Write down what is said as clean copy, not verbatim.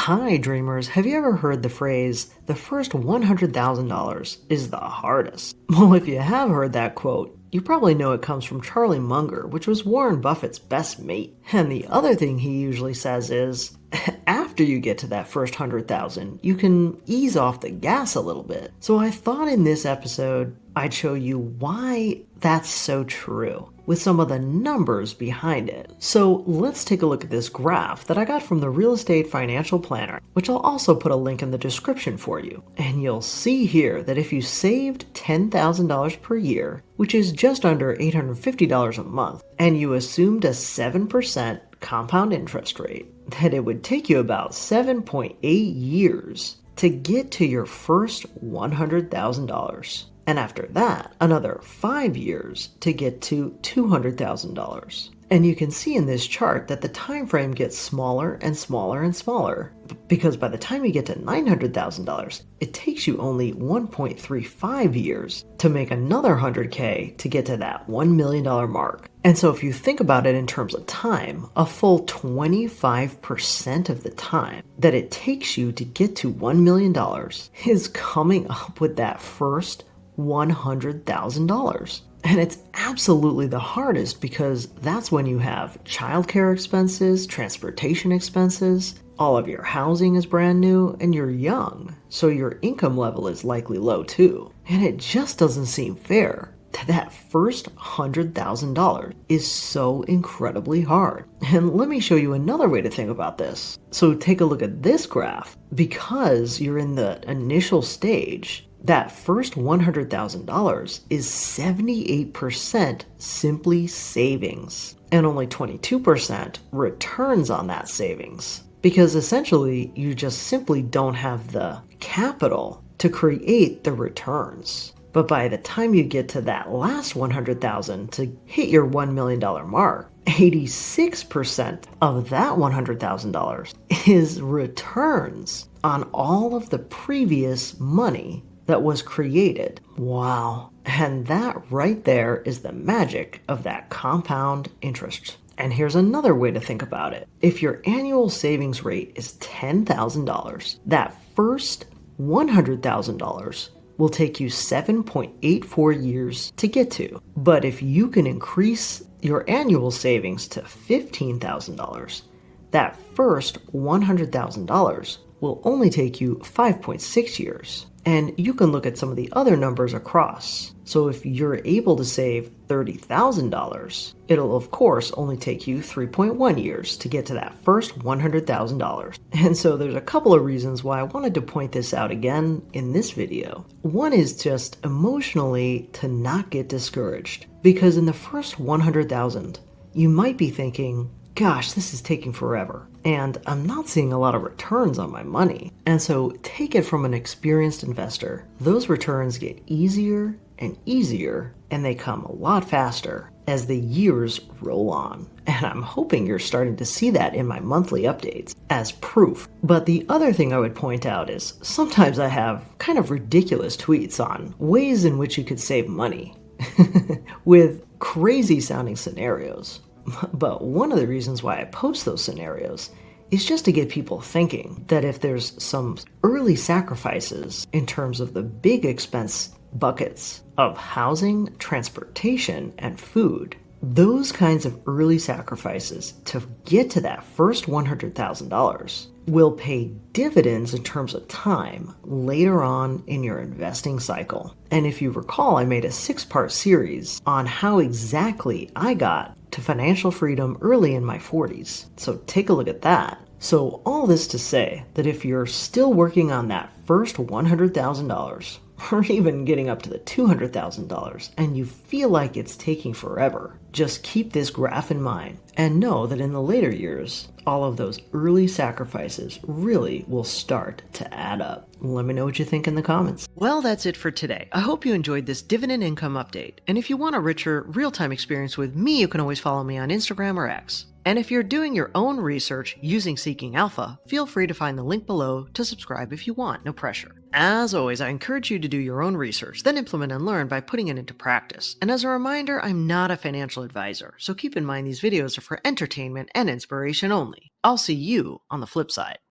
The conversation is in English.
Hi, dreamers. Have you ever heard the phrase, the first $100,000 is the hardest? Well, if you have heard that quote, you probably know it comes from Charlie Munger, which was Warren Buffett's best mate. And the other thing he usually says is, after you get to that first 100,000, you can ease off the gas a little bit. So I thought in this episode, I'd show you why that's so true, with some of the numbers behind it. So let's take a look at this graph that I got from the Real Estate Financial Planner, which I'll also put a link in the description for you. And you'll see here that if you saved $10,000 per year, which is just under $850 a month, and you assumed a 7% compound interest rate, that it would take you about 7.8 years to get to your first $100,000. And after that, another 5 years to get to $200,000. And you can see in this chart that the time frame gets smaller and smaller and smaller, because by the time you get to $900,000, it takes you only 1.35 years to make another 100K to get to that $1 million mark. And so if you think about it in terms of time, a full 25% of the time that it takes you to get to $1 million is coming up with that first $100,000. And it's absolutely the hardest because that's when you have childcare expenses, transportation expenses, all of your housing is brand new, and you're young, so your income level is likely low too. And it just doesn't seem fair that first $100,000 is so incredibly hard. And let me show you another way to think about this. So take a look at this graph. Because you're in the initial stage, that first $100,000 is 78% simply savings and only 22% returns on that savings. Because essentially, you just simply don't have the capital to create the returns. But by the time you get to that last $100,000 to hit your $1 million mark, 86% of that $100,000 is returns on all of the previous money that was created. Wow. And that right there is the magic of that compound interest. And here's another way to think about it. If your annual savings rate is $10,000, that first $100,000 will take you 7.84 years to get to. But if you can increase your annual savings to $15,000, that first $100,000 will only take you 5.6 years. And you can look at some of the other numbers across. So if you're able to save $30,000, it'll of course only take you 3.1 years to get to that first $100,000. And so there's a couple of reasons why I wanted to point this out again in this video. One is just emotionally to not get discouraged, because in the first 100,000, you might be thinking, gosh, this is taking forever, and I'm not seeing a lot of returns on my money. And so take it from an experienced investor. Those returns get easier and easier, and they come a lot faster as the years roll on. And I'm hoping you're starting to see that in my monthly updates as proof. But the other thing I would point out is sometimes I have kind of ridiculous tweets on ways in which you could save money with crazy sounding scenarios. But one of the reasons why I post those scenarios is just to get people thinking that if there's some early sacrifices in terms of the big expense buckets of housing, transportation, and food, those kinds of early sacrifices to get to that first $100,000 will pay dividends in terms of time later on in your investing cycle. And if you recall, I made a 6-part series on how exactly I got to financial freedom early in my 40s. So take a look at that. So all this to say that if you're still working on that first $100,000, or even getting up to the $200,000, and you feel like it's taking forever, just keep this graph in mind and know that in the later years, all of those early sacrifices really will start to add up. Let me know what you think in the comments. Well, that's it for today. I hope you enjoyed this dividend income update. And if you want a richer, real-time experience with me, you can always follow me on Instagram or X. And if you're doing your own research using Seeking Alpha, feel free to find the link below to subscribe if you want, no pressure. As always, I encourage you to do your own research, then implement and learn by putting it into practice. And as a reminder, I'm not a financial advisor, so keep in mind these videos are for entertainment and inspiration only. I'll see you on the flip side.